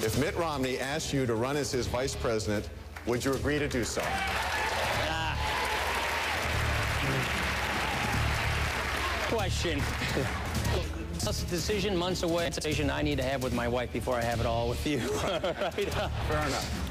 If Mitt Romney asked you to run as his vice president, would you agree to do so? Question. That's a decision months away. It's a decision I need to have with my wife before I have it all with you. Right? Fair enough.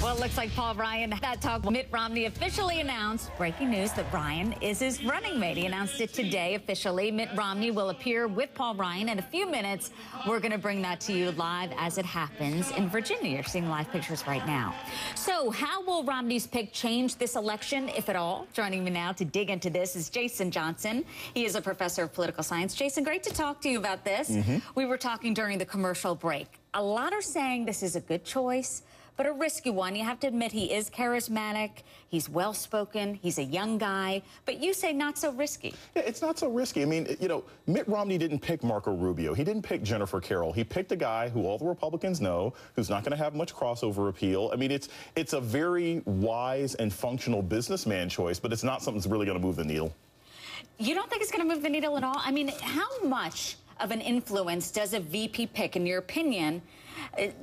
Well, it looks like Paul Ryan had that talk. Mitt Romney officially announced, breaking news, that Ryan is his running mate. He announced it today officially. Mitt Romney will appear with Paul Ryan in a few minutes. We're going to bring that to you live as it happens in Virginia. You're seeing live pictures right now. So how will Romney's pick change this election, if at all? Joining me now to dig into this is Jason Johnson. He is a professor of political science. Jason, great to talk to you about this. We were talking during the commercial break. A lot are saying this is a good choice, but a risky one. You have to admit he is charismatic, he's well-spoken, he's a young guy, but you say not so risky. Yeah, it's not so risky. I mean, you know, Mitt Romney didn't pick Marco Rubio. He didn't pick Jennifer Carroll. He picked a guy who all the Republicans know, who's not going to have much crossover appeal. I mean, it's a very wise and functional businessman choice, but it's not something that's really going to move the needle. You don't think it's going to move the needle at all? I mean, how much of an influence does a VP pick, in your opinion?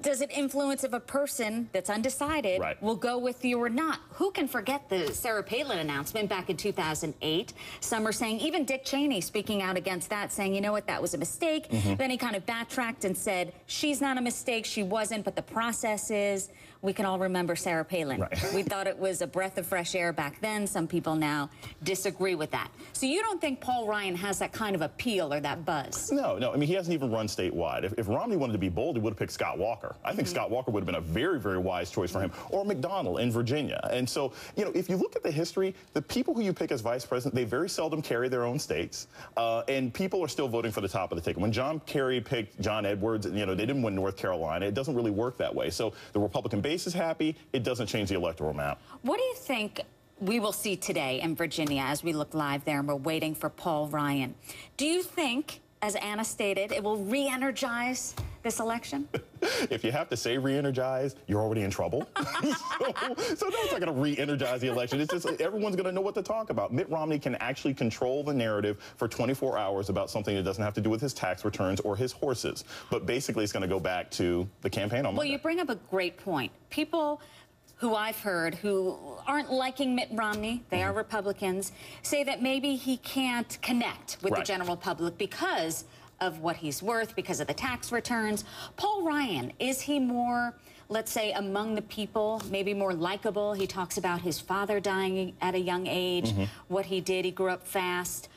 Does it influence if a person that's undecided will go with you or not? Who can forget the Sarah Palin announcement back in 2008? Some are saying, even Dick Cheney speaking out against that, saying, you know what, that was a mistake. Then he kind of backtracked and said, she's not a mistake, she wasn't, but the process is. We can all remember Sarah Palin. We thought it was a breath of fresh air back then. Some people now disagree with that. So you don't think Paul Ryan has that kind of appeal or that buzz? No. I mean, he hasn't even run statewide. If Romney wanted to be bold, he would have picked Scott Walker. I think Scott Walker would have been a very, very wise choice for him, or McDonnell in Virginia. And so, you know, if you look at the history, the people who you pick as vice president, they very seldom carry their own states, and people are still voting for the top of the ticket. When John Kerry picked John Edwards, you know, they didn't win North Carolina. It doesn't really work that way. So the Republican base is happy. It doesn't change the electoral map. What do you think we will see today in Virginia as we look live there and we're waiting for Paul Ryan? Do you think, as Anna stated, it will re-energize this election? If you have to say re-energize, you're already in trouble. so no, it's not going to re-energize the election. It's just everyone's going to know what to talk about. Mitt Romney can actually control the narrative for 24 hours about something that doesn't have to do with his tax returns or his horses. But basically, it's going to go back to the campaign on Monday. Well, you bring up a great point. People who I've heard who aren't liking Mitt Romney, they are Republicans, say that maybe he can't connect with the general public because of what he's worth, because of the tax returns. Paul Ryan, is he more, let's say, among the people, maybe more likable? He talks about his father dying at a young age, what he did, he grew up fast.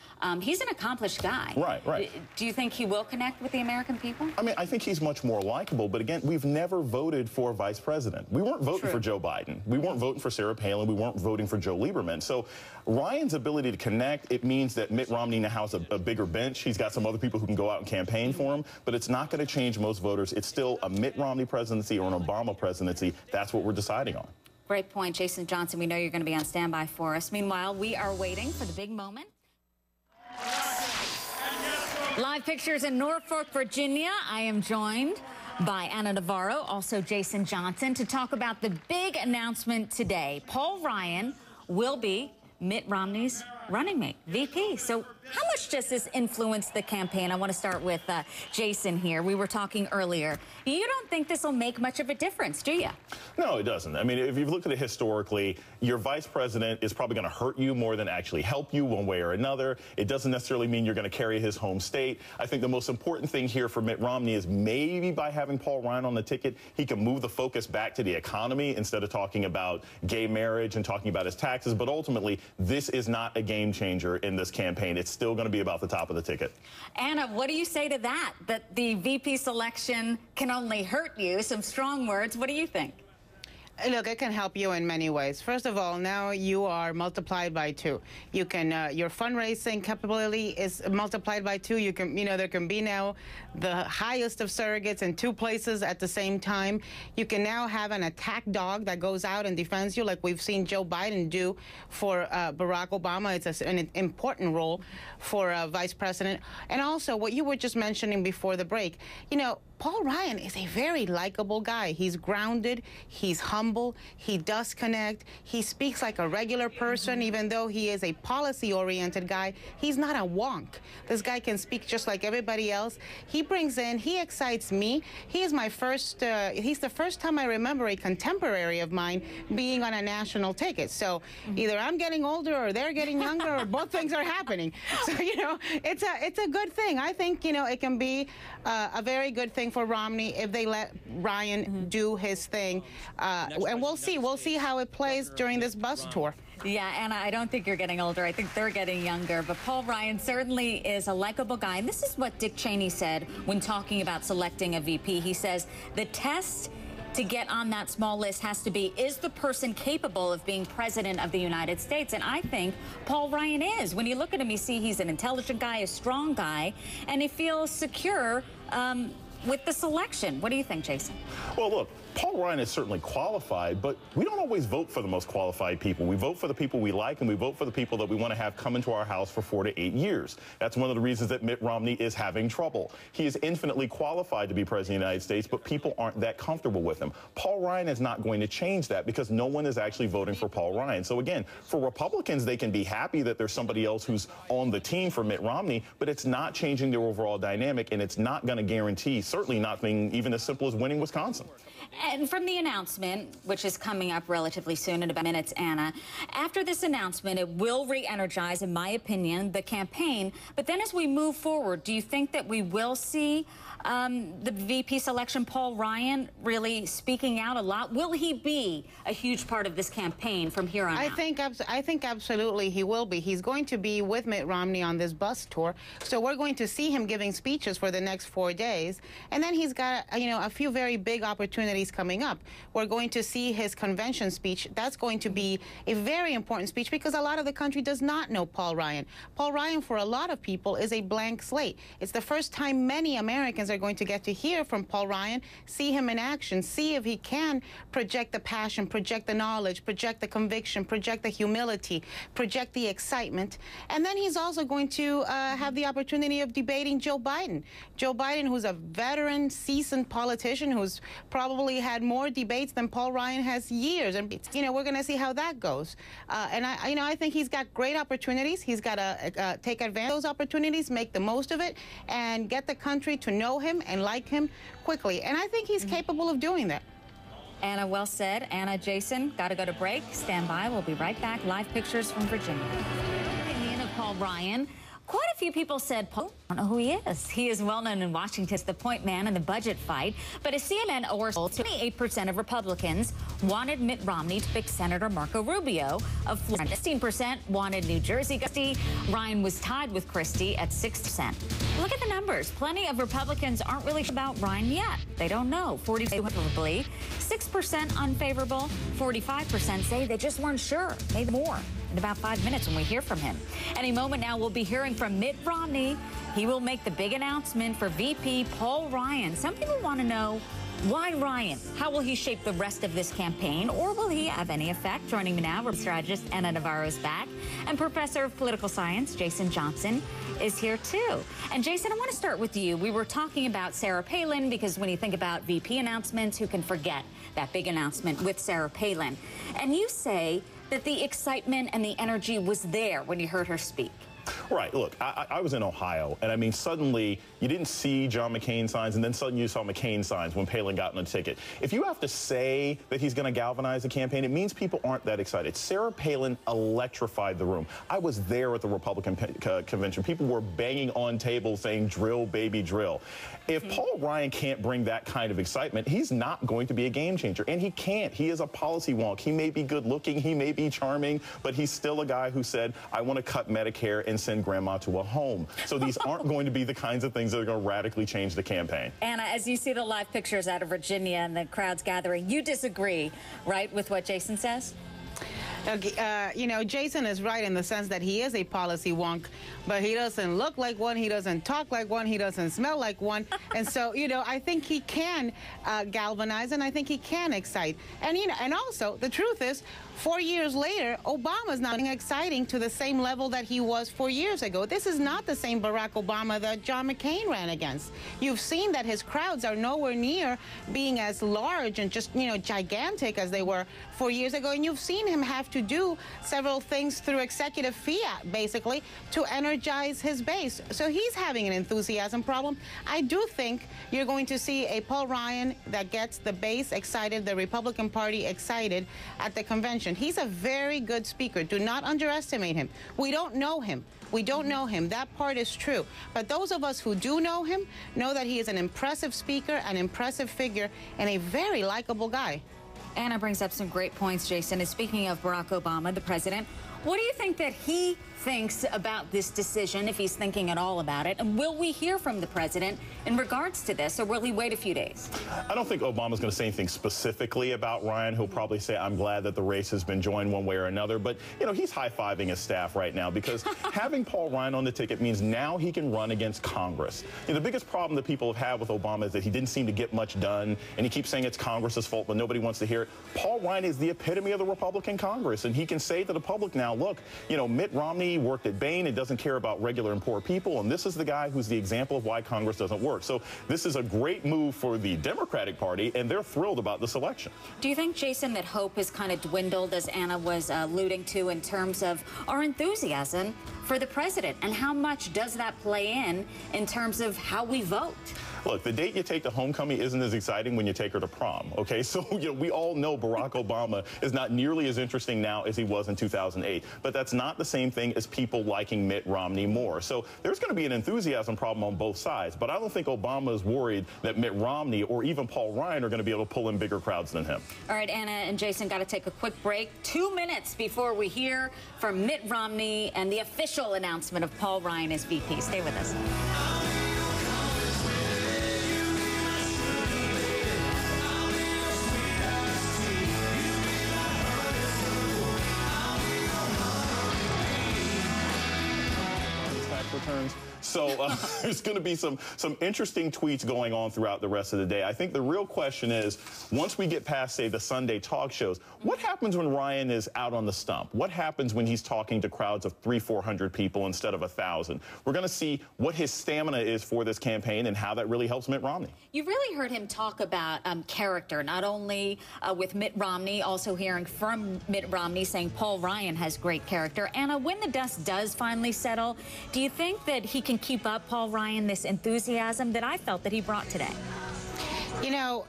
He's an accomplished guy. Right. Do you think he will connect with the American people? I mean, I think he's much more likable, but again, we've never voted for vice president. We weren't voting for Joe Biden. We weren't voting for Sarah Palin. We weren't voting for Joe Lieberman. So Ryan's ability to connect, it means that Mitt Romney now has a bigger bench. He's got some other people who can go out and campaign for him, but it's not going to change most voters. It's still a Mitt Romney presidency or an Obama presidency. That's what we're deciding on. Great point, Jason Johnson. We know you're going to be on standby for us. Meanwhile, we are waiting for the big moment. Live pictures in Norfolk, Virginia. I am joined by Anna Navarro, also Jason Johnson, to talk about the big announcement today. Paul Ryan will be Mitt Romney's running mate, VP. So how much does this influence the campaign? I want to start with Jason here. We were talking earlier. You don't think this will make much of a difference, do you? No, it doesn't. I mean, if you've looked at it historically, your vice president is probably going to hurt you more than actually help you one way or another. It doesn't necessarily mean you're going to carry his home state. I think the most important thing here for Mitt Romney is maybe by having Paul Ryan on the ticket, he can move the focus back to the economy instead of talking about gay marriage and talking about his taxes. But ultimately, this is not a game changer in this campaign. It's still going to be about the top of the ticket. Anna, what do you say to that? That the VP selection can only hurt you? Some strong words. What do you think? Look, it can help you in many ways. First of all, now you are multiplied by 2. You can, your fundraising capability is multiplied by 2. You can, there can be now the highest of surrogates in 2 places at the same time. You can now have an attack dog that goes out and defends you, like we've seen Joe Biden do for Barack Obama. It's an important role for vice president. And also, what you were just mentioning before the break, Paul Ryan is a very likable guy. He's grounded, he's humble. humble. He does connect. He speaks like a regular person, even though he is a policy-oriented guy. He's not a wonk. This guy can speak just like everybody else. He excites me. He is my first, he's the first time I remember a contemporary of mine being on a national ticket. So either I'm getting older or they're getting younger or both things are happening. So, you know, it's a good thing. I think, you know, it can be a very good thing for Romney if they let Ryan do his thing. And we'll see. We'll see how it plays during this bus tour. Yeah, Anna, I don't think you're getting older. I think they're getting younger. But Paul Ryan certainly is a likable guy. And this is what Dick Cheney said when talking about selecting a VP. He says the test to get on that small list has to be, is the person capable of being president of the United States? And I think Paul Ryan is. When you look at him, you see he's an intelligent guy, a strong guy, and he feels secure with the selection. What do you think, Jason? Well, look, Paul Ryan is certainly qualified, but we don't always vote for the most qualified people. We vote for the people we like, and we vote for the people that we want to have come into our house for 4 to 8 years. That's one of the reasons that Mitt Romney is having trouble. He is infinitely qualified to be president of the United States, but people aren't that comfortable with him. Paul Ryan is not going to change that because no one is actually voting for Paul Ryan. So again, for Republicans, they can be happy that there's somebody else who's on the team for Mitt Romney, but it's not changing their overall dynamic, and it's not going to guarantee, certainly nothing even as simple as winning Wisconsin. And from the announcement, which is coming up relatively soon in about minutes, Anna, after this announcement, it will re-energize, in my opinion, the campaign. But then as we move forward, do you think that we will see the VP selection, Paul Ryan, really speaking out a lot? Will he be a huge part of this campaign from here on out? I think absolutely he will be. He's going to be with Mitt Romney on this bus tour. So we're going to see him giving speeches for the next 4 days. And then he's got, you know, a few very big opportunities coming up. We're going to see his convention speech. That's going to be a very important speech because a lot of the country does not know Paul Ryan. Paul Ryan, for a lot of people, is a blank slate. It's the first time many Americans are going to get to hear from Paul Ryan, see him in action, see if he can project the passion, project the knowledge, project the conviction, project the humility, project the excitement. And then he's also going to have the opportunity of debating Joe Biden. Joe Biden, who's a veteran, seasoned politician who's probably had more debates than Paul Ryan has years. And, you know, we're going to see how that goes. And I think he's got great opportunities. He's got to take advantage of those opportunities, make the most of it, and get the country to know him and like him quickly. And I think he's capable of doing that. Anna, well said. Anna, Jason, got to go to break. Stand by. We'll be right back. Live pictures from Virginia. Opinion of Paul Ryan. Quite a few people said, Paul, I don't know who he is. He is well known in Washington as the point man in the budget fight. But a CNN poll, 28% of Republicans wanted Mitt Romney to pick Senator Marco Rubio of Florida. 16% wanted New Jersey. Ryan was tied with Christie at 6%. Look at the numbers. Plenty of Republicans aren't really about Ryan yet. They don't know. 40% favorably, 6% unfavorable, 45% say they just weren't sure, maybe more. In about 5 minutes when we hear from him. Any moment now, we'll be hearing from Mitt Romney. He will make the big announcement for VP Paul Ryan. Some people want to know, why Ryan? How will he shape the rest of this campaign, or will he have any effect? Joining me now, strategist Anna Navarro is back, and Professor of Political Science Jason Johnson is here too. And Jason, I want to start with you. We were talking about Sarah Palin because when you think about VP announcements, who can forget that big announcement with Sarah Palin? And you say that the excitement and the energy was there when you heard her speak. Right. Look, I was in Ohio, and I mean, suddenly you didn't see John McCain signs, and then suddenly you saw McCain signs when Palin got on the ticket. If you have to say that he's going to galvanize the campaign, it means people aren't that excited. Sarah Palin electrified the room. I was there at the Republican convention. People were banging on tables saying, drill, baby, drill. If Paul Ryan can't bring that kind of excitement, he's not going to be a game changer, and he can't. He is a policy wonk. He may be good looking, he may be charming, but he's still a guy who said, I want to cut Medicare and send grandma to a home. So these aren't going to be the kinds of things that are going to radically change the campaign. Anna, as you see the live pictures out of Virginia and the crowds gathering, you disagree, right, with what Jason says? You know, Jason is right in the sense that he is a policy wonk, but he doesn't look like one, he doesn't talk like one, he doesn't smell like one. And so, you know, I think he can galvanize, and I think he can excite. And, you know, and also, the truth is, 4 years later, Obama's not exciting to the same level that he was 4 years ago. This is not the same Barack Obama that John McCain ran against. You've seen that his crowds are nowhere near being as large and just, you know, gigantic as they were 4 years ago. And you've seen him have to do several things through executive fiat, basically, to energize his base. So he's having an enthusiasm problem. I do think you're going to see a Paul Ryan that gets the base excited, the Republican Party excited at the convention. He's a very good speaker. Do not underestimate him. We don't know him. We don't know him. That part is true. But those of us who do know him know that he is an impressive speaker, an impressive figure, and a very likable guy. Anna brings up some great points, Jason. And speaking of Barack Obama, the president, what do you think that he thinks about this decision, if he's thinking at all about it? And will we hear from the president in regards to this, or will he wait a few days? I don't think Obama's going to say anything specifically about Ryan. He'll probably say, I'm glad that the race has been joined one way or another. But, you know, he's high-fiving his staff right now because having Paul Ryan on the ticket means now he can run against Congress. You know, the biggest problem that people have had with Obama is that he didn't seem to get much done, and he keeps saying it's Congress's fault, but nobody wants to hear it. Paul Ryan is the epitome of the Republican Congress, and he can say to the public now, look, you know, Mitt Romney worked at Bain and doesn't care about regular and poor people, and this is the guy who's the example of why Congress doesn't work. So this is a great move for the Democratic Party, and they're thrilled about this election. Do you think, Jason, that hope has kind of dwindled, as Anna was alluding to, in terms of our enthusiasm for the president, and how much does that play in terms of how we vote? Look, the date you take to homecoming isn't as exciting when you take her to prom, okay? So, you know, we all know Barack Obama is not nearly as interesting now as he was in 2008, but that's not the same thing as people liking Mitt Romney more. So there's going to be an enthusiasm problem on both sides, but I don't think Obama is worried that Mitt Romney or even Paul Ryan are going to be able to pull in bigger crowds than him. All right, Anna and Jason, got to take a quick break. 2 minutes before we hear from Mitt Romney and the official announcement of Paul Ryan as VP. Stay with us. Returns. So there's going to be some interesting tweets going on throughout the rest of the day. I think the real question is, once we get past, say, the Sunday talk shows, what happens when Ryan is out on the stump? What happens when he's talking to crowds of 300-400 people instead of 1,000? We're going to see what his stamina is for this campaign and how that really helps Mitt Romney. You've really heard him talk about character, not only with Mitt Romney, also hearing from Mitt Romney saying Paul Ryan has great character. Anna, when the dust does finally settle, do you think that he can keep up, Paul Ryan, this enthusiasm that I felt that he brought today? You know,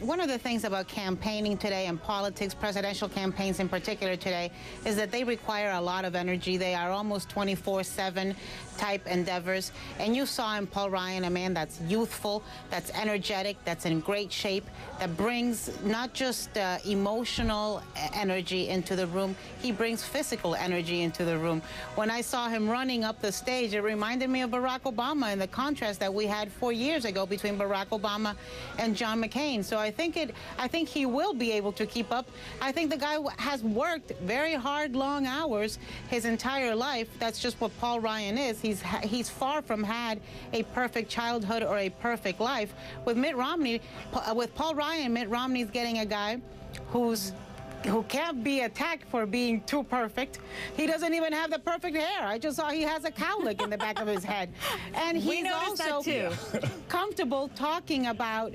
one of the things about campaigning today and politics, presidential campaigns in particular today, is that they require a lot of energy. They are almost 24/7 type endeavors. And you saw in Paul Ryan a man that's youthful, that's energetic, that's in great shape, that brings not just emotional energy into the room, he brings physical energy into the room. When I saw him running up the stage, it reminded me of Barack Obama and the contrast that we had 4 years ago between Barack Obama and John McCain. So I think he will be able to keep up. I think the guy has worked very hard, long hours his entire life. That's just what Paul Ryan is. He's far from had a perfect childhood or a perfect life. With Mitt Romney, with Paul Ryan, Mitt Romney's getting a guy who can't be attacked for being too perfect. He doesn't even have the perfect hair. I just saw he has a cowlick in the back of his head. And he's also comfortable talking about,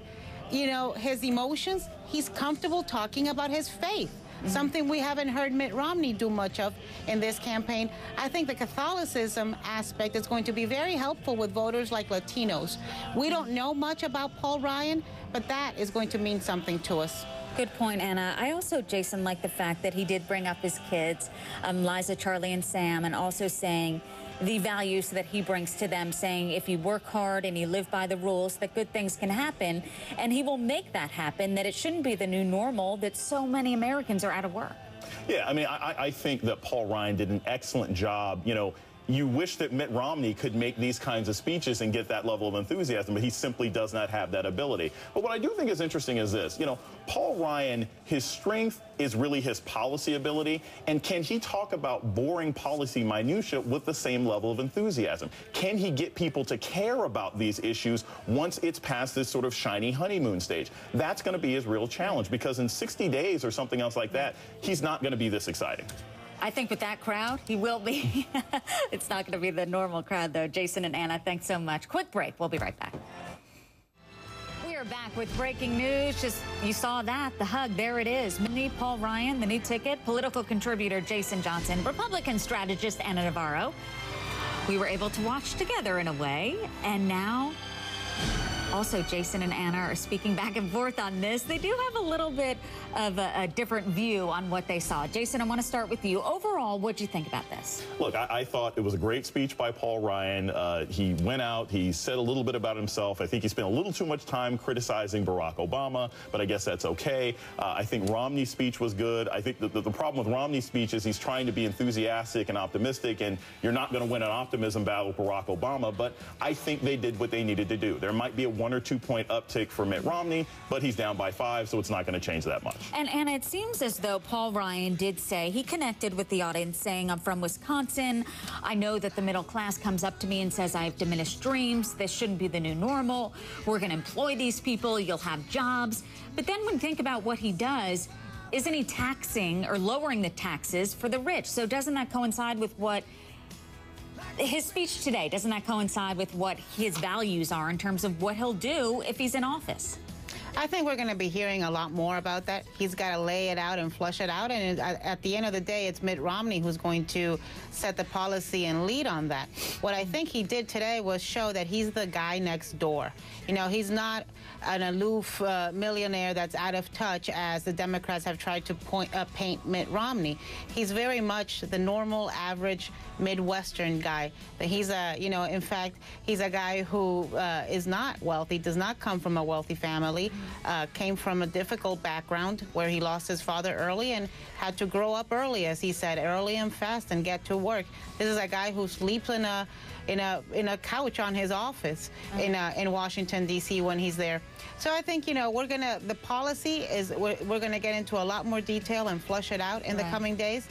you know, his emotions. He's comfortable talking about his faith. Something we haven't heard Mitt Romney do much of in this campaign. I think the Catholicism aspect is going to be very helpful with voters like Latinos. We don't know much about Paul Ryan, but that is going to mean something to us. Good point, Anna. I also, Jason, like the fact that he did bring up his kids, Liza, Charlie, and Sam, and also saying the values that he brings to them, saying if you work hard and you live by the rules, that good things can happen, and he will make that happen, that it shouldn't be the new normal that so many Americans are out of work. Yeah, I mean, I think that Paul Ryan did an excellent job, you know, you wish that Mitt Romney could make these kinds of speeches and get that level of enthusiasm, but he simply does not have that ability. But what I do think is interesting is this, Paul Ryan, his strength is really his policy ability, and can he talk about boring policy minutia with the same level of enthusiasm? Can he get people to care about these issues once it's past this sort of shiny honeymoon stage? That's going to be his real challenge, because in 60 days or something else like that, he's not going to be this exciting. I think with that crowd, he will be. It's not going to be the normal crowd, though. Jason and Anna, thanks so much. Quick break. We'll be right back. We are back with breaking news. You saw that, the hug. There it is. Paul Ryan, the new ticket, political contributor Jason Johnson, Republican strategist Anna Navarro. We were able to watch together in a way, and now also Jason and Anna are speaking back and forth on this. They do have a little bit of a different view on what they saw. Jason, I want to start with you. Overall, what did you think about this? Look, I thought it was a great speech by Paul Ryan. He went out, he said a little bit about himself. I think he spent a little too much time criticizing Barack Obama, but I guess that's okay. I think Romney's speech was good. I think the problem with Romney's speech is he's trying to be enthusiastic and optimistic, and you're not going to win an optimism battle with Barack Obama, but I think they did what they needed to do. There might be a 1 or 2 point uptick for Mitt Romney, but he's down by 5, so it's not going to change that much. And Anna, it seems as though Paul Ryan did say, he connected with the audience saying, I'm from Wisconsin. I know that the middle class comes up to me and says I have diminished dreams. This shouldn't be the new normal. We're going to employ these people. You'll have jobs. But then when you think about what he does, isn't he taxing or lowering the taxes for the rich? So doesn't that coincide with what his speech today, doesn't that coincide with what his values are in terms of what he'll do if he's in office? I think we're going to be hearing a lot more about that. He's got to lay it out and flush it out. And at the end of the day, it's Mitt Romney who's going to set the policy and lead on that. What I think he did today was show that he's the guy next door. He's not an aloof millionaire that's out of touch, as the Democrats have tried to paint Mitt Romney. He's very much the normal, average Midwestern guy. He's in fact, he's a guy who is not wealthy, does not come from a wealthy family, came from a difficult background where he lost his father early and had to grow up early, as he said, early and fast, and get to work. This is a guy who sleeps in a couch on his office in Washington, D.C. when he's there. So I think, the policy is, we're going to get into a lot more detail and flush it out in the coming days.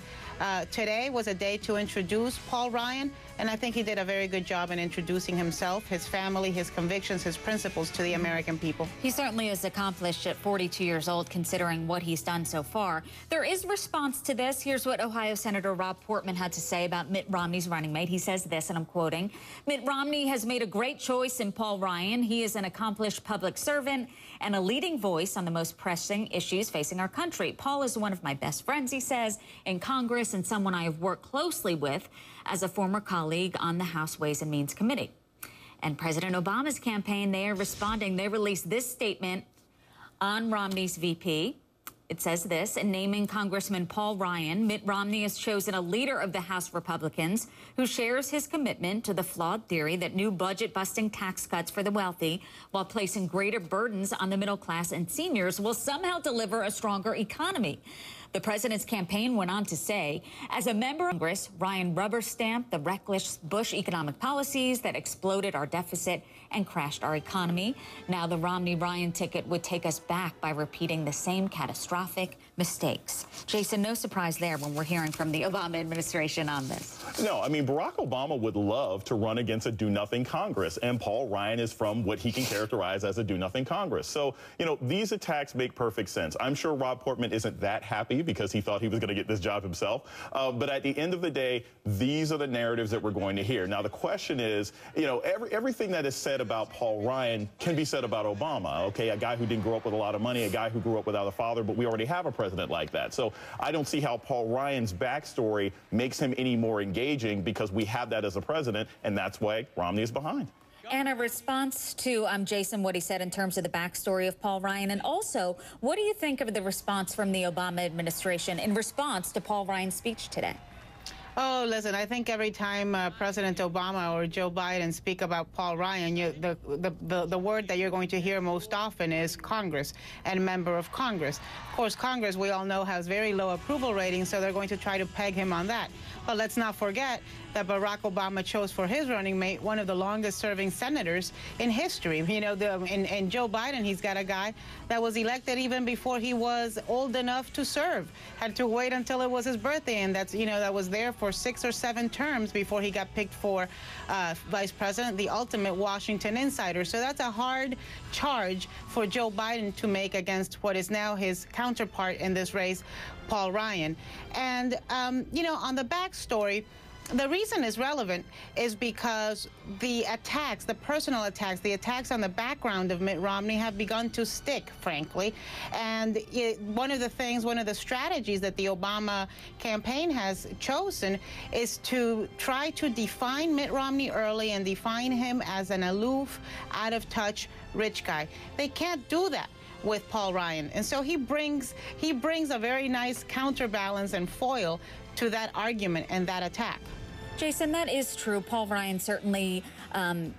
Today was a day to introduce Paul Ryan, and I think he did a very good job in introducing himself, his family, his convictions, his principles to the American people. He certainly is accomplished at 42 years old, considering what he's done so far. There is response to this. Here's what Ohio Senator Rob Portman had to say about Mitt Romney's running mate. He says this, and I'm quoting, Mitt Romney has made a great choice in Paul Ryan. He is an accomplished public servant and a leading voice on the most pressing issues facing our country. Paul is one of my best friends, he says, in Congress, and someone I have worked closely with as a former colleague on the House Ways and Means Committee. And President Obama's campaign, they are responding. They released this statement on Romney's VP. It says this, in naming Congressman Paul Ryan, Mitt Romney has chosen a leader of the House Republicans who shares his commitment to the flawed theory that new budget-busting tax cuts for the wealthy, while placing greater burdens on the middle class and seniors, will somehow deliver a stronger economy. The president's campaign went on to say, as a member of Congress, Ryan rubber-stamped the reckless Bush economic policies that exploded our deficit and crashed our economy. Now the Romney-Ryan ticket would take us back by repeating the same catastrophic mistakes. Jason, no surprise there when we're hearing from the Obama administration on this. No, I mean, Barack Obama would love to run against a do-nothing Congress, and Paul Ryan is from what he can characterize as a do-nothing Congress. So, these attacks make perfect sense. I'm sure Rob Portman isn't that happy because he thought he was going to get this job himself. But at the end of the day, these are the narratives that we're going to hear. Now, the question is, everything that is said about Paul Ryan can be said about Obama, okay? A guy who didn't grow up with a lot of money, a guy who grew up without a father, but we already have a president like that. So I don't see how Paul Ryan's backstory makes him any more engaging, because we have that as a president, and that's why Romney is behind. And a response to Jason, what he said in terms of the backstory of Paul Ryan, and also, what do you think of the response from the Obama administration in response to Paul Ryan's speech today? Oh, listen, I think every time President Obama or Joe Biden speak about Paul Ryan, the word that you're going to hear most often is Congress and member of Congress. Of course, Congress, we all know, has very low approval ratings, so they're going to try to peg him on that. But let's not forget that Barack Obama chose for his running mate one of the longest-serving senators in history. You know, in Joe Biden, he's got a guy that was elected even before he was old enough to serve. Had to wait until it was his birthday, and that's, you know, that was there for 6 or 7 terms before he got picked for vice president, the ultimate Washington insider. So that's a hard charge for Joe Biden to make against what is now his counterpart in this race, Paul Ryan. And, you know, on the backstory, the reason it's relevant is because the attacks, the personal attacks, the attacks on the background of Mitt Romney have begun to stick, frankly. And one of the strategies that the Obama campaign has chosen is to try to define Mitt Romney early and define him as an aloof, out-of-touch, rich guy. They can't do that with Paul Ryan. And so he brings a very nice counterbalance and foil to that argument and that attack. Jason, that is true. Paul Ryan certainly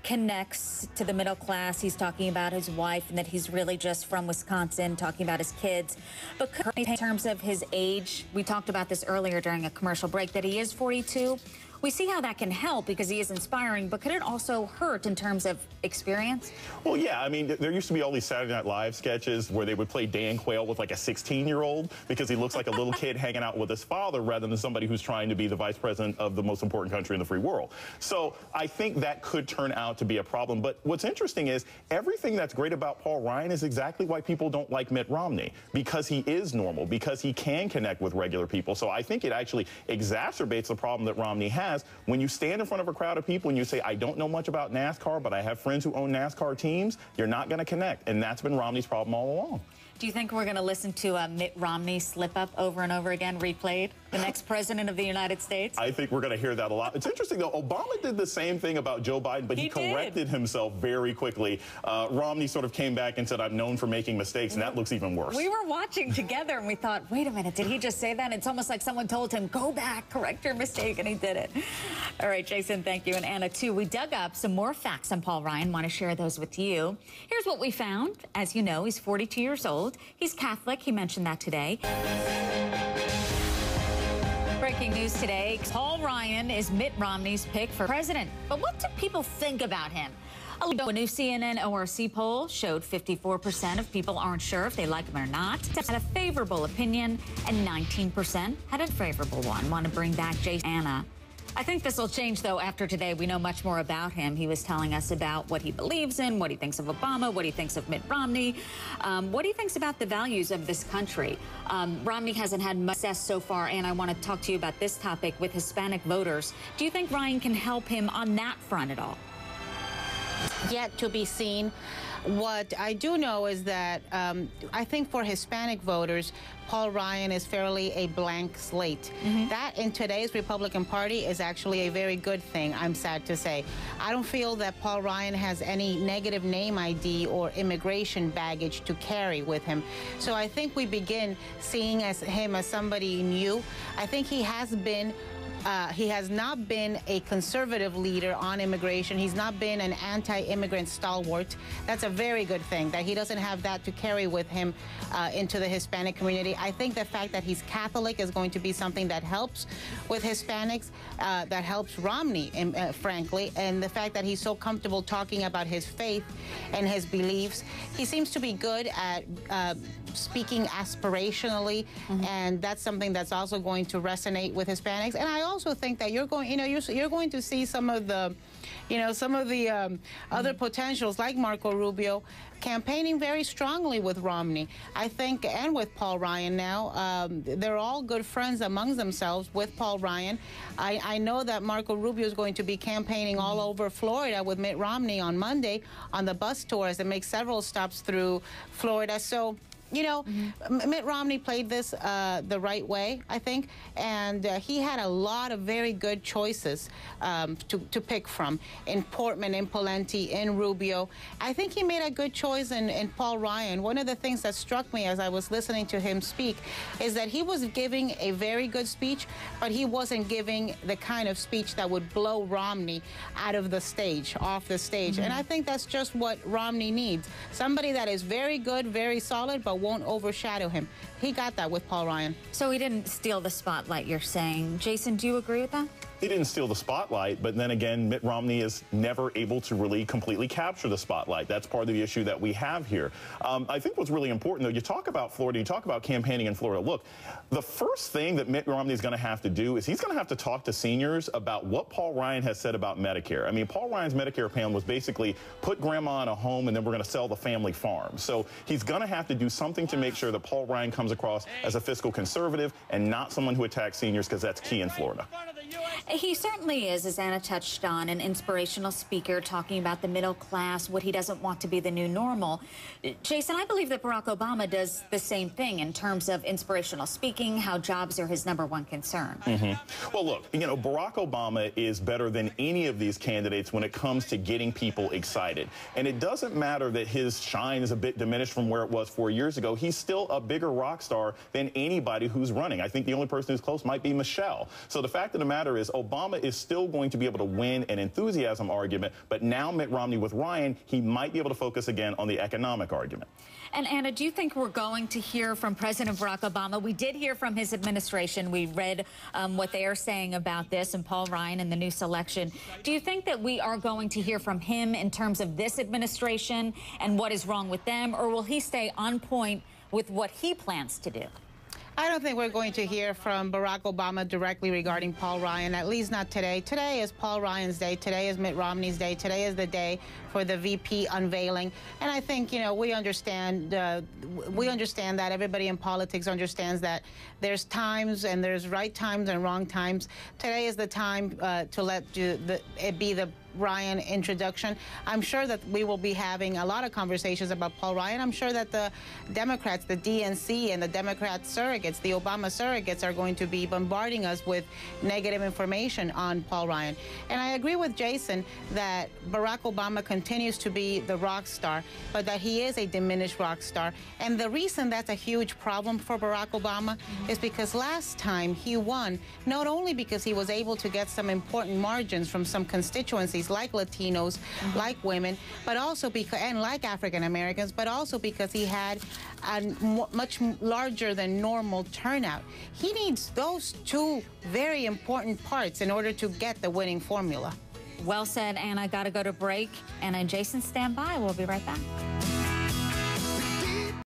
connects to the middle class. He's talking about his wife and that he's really just from Wisconsin, talking about his kids. But in terms of his age, we talked about this earlier during a commercial break, that he is 42. We see how that can help because he is inspiring, but could it also hurt in terms of experience? Well, yeah. I mean, there used to be all these Saturday Night Live sketches where they would play Dan Quayle with like a 16-year-old because he looks like a little kid hanging out with his father rather than somebody who's trying to be the vice president of the most important country in the free world. So I think that could turn out to be a problem. But what's interesting is everything that's great about Paul Ryan is exactly why people don't like Mitt Romney, because he is normal, because he can connect with regular people. So I think it actually exacerbates the problem that Romney has. When you stand in front of a crowd of people and you say, I don't know much about NASCAR, but I have friends who own NASCAR teams, you're not going to connect. And that's been Romney's problem all along. Do you think we're going to listen to Mitt Romney slip up over and over again, replayed? The next president of the United States? I think we're going to hear that a lot. It's interesting, though. Obama did the same thing about Joe Biden, but he corrected himself very quickly. Romney sort of came back and said, I'm known for making mistakes, and that looks even worse. We were watching together, and we thought, wait a minute, did he just say that? It's almost like someone told him, go back, correct your mistake, and he did it. All right, Jason, thank you. And Anna, too. We dug up some more facts on Paul Ryan. Want to share those with you. Here's what we found. As you know, he's 42 years old. He's Catholic. He mentioned that today. Breaking news today, Paul Ryan is Mitt Romney's pick for president. But what do people think about him? A new CNN ORC poll showed 54% of people aren't sure if they like him or not, had a favorable opinion, and 19% had a favorable one. Want to bring back Jason. Anna. I think this will change, though, after today. We know much more about him. He was telling us about what he believes in, what he thinks of Obama, what he thinks of Mitt Romney, what he thinks about the values of this country. Romney hasn't had much success so far, and I want to talk to you about this topic with Hispanic voters. Do you think Ryan can help him on that front at all? Yet to be seen. What I do know is that I think for Hispanic voters, Paul Ryan is fairly a blank slate. That in today's Republican Party is actually a very good thing, I'm sad to say. I don't feel that Paul Ryan has any negative name ID or immigration baggage to carry with him. So I think we begin seeing him as somebody new. I think he has not been a conservative leader on immigration. He's not been an anti-immigrant stalwart. That's a very good thing, that he doesn't have that to carry with him into the Hispanic community. I think the fact that he's Catholic is going to be something that helps with Hispanics, that helps Romney, frankly, and the fact that he's so comfortable talking about his faith and his beliefs. He seems to be good at speaking aspirationally, and that's something that's also going to resonate with Hispanics. And I also think that you're going to see some of the, other potentials like Marco Rubio campaigning very strongly with Romney. I think, and with Paul Ryan now, they're all good friends amongst themselves with Paul Ryan. I know that Marco Rubio is going to be campaigning all over Florida with Mitt Romney on Monday on the bus tour as it makes several stops through Florida. So, you know, Mitt Romney played this the right way, I think, and he had a lot of very good choices to pick from in Portman, in Pawlenty, in Rubio. I think he made a good choice in Paul Ryan. One of the things that struck me as I was listening to him speak is that he was giving a very good speech, but he wasn't giving the kind of speech that would blow Romney out of the stage, off the stage. And I think that's just what Romney needs. Somebody that is very good, very solid, but won't overshadow him. He got that with Paul Ryan. So he didn't steal the spotlight, you're saying. Jason, do you agree with that? He didn't steal the spotlight, but then again, Mitt Romney is never able to really completely capture the spotlight. That's part of the issue that we have here. I think what's really important, though, you talk about Florida, you talk about campaigning in Florida. Look, the first thing that Mitt Romney is going to have to do is he's going to have to talk to seniors about what Paul Ryan has said about Medicare. I mean, Paul Ryan's Medicare plan was basically put grandma in a home and then we're going to sell the family farm. So he's going to have to do something to make sure that Paul Ryan comes across as a fiscal conservative and not someone who attacks seniors, because that's key in Florida. He certainly is, as Anna touched on, an inspirational speaker talking about the middle class, what he doesn't want to be the new normal. Jason, I believe that Barack Obama does the same thing in terms of inspirational speaking, how jobs are his #1 concern. Well, look, you know, Barack Obama is better than any of these candidates when it comes to getting people excited. And it doesn't matter that his shine is a bit diminished from where it was 4 years ago. He's still a bigger rock star than anybody who's running. I think the only person who's close might be Michelle. So the fact of the matter is Obama is still going to be able to win an enthusiasm argument, but now Mitt Romney with Ryan, he might be able to focus again on the economic argument. And Anna, do you think we're going to hear from President Barack Obama? We did hear from his administration. We read what they are saying about this and Paul Ryan and the new selection. Do you think that we are going to hear from him in terms of this administration and what is wrong with them, or will he stay on point with what he plans to do? I don't think we're going to hear from Barack Obama directly regarding Paul Ryan, at least not today. Today is Paul Ryan's day. Today is Mitt Romney's day. Today is the day for the VP unveiling. And I think, you know, we understand that everybody in politics understands that there's times and there's right times and wrong times. Today is the time to let it be the Ryan introduction. I'm sure that we will be having a lot of conversations about Paul Ryan. I'm sure that the Democrats, the DNC and the Democrat surrogates, the Obama surrogates, are going to be bombarding us with negative information on Paul Ryan. And I agree with Jason that Barack Obama continues to be the rock star, but that he is a diminished rock star. And the reason that's a huge problem for Barack Obama is because last time he won, not only because he was able to get some important margins from some constituencies like Latinos, like women, but also because, and like African Americans, but also because he had a much larger than normal turnout. He needs those two very important parts in order to get the winning formula. Well said, Anna. Got to go to break. Anna and Jason, stand by. We'll be right back.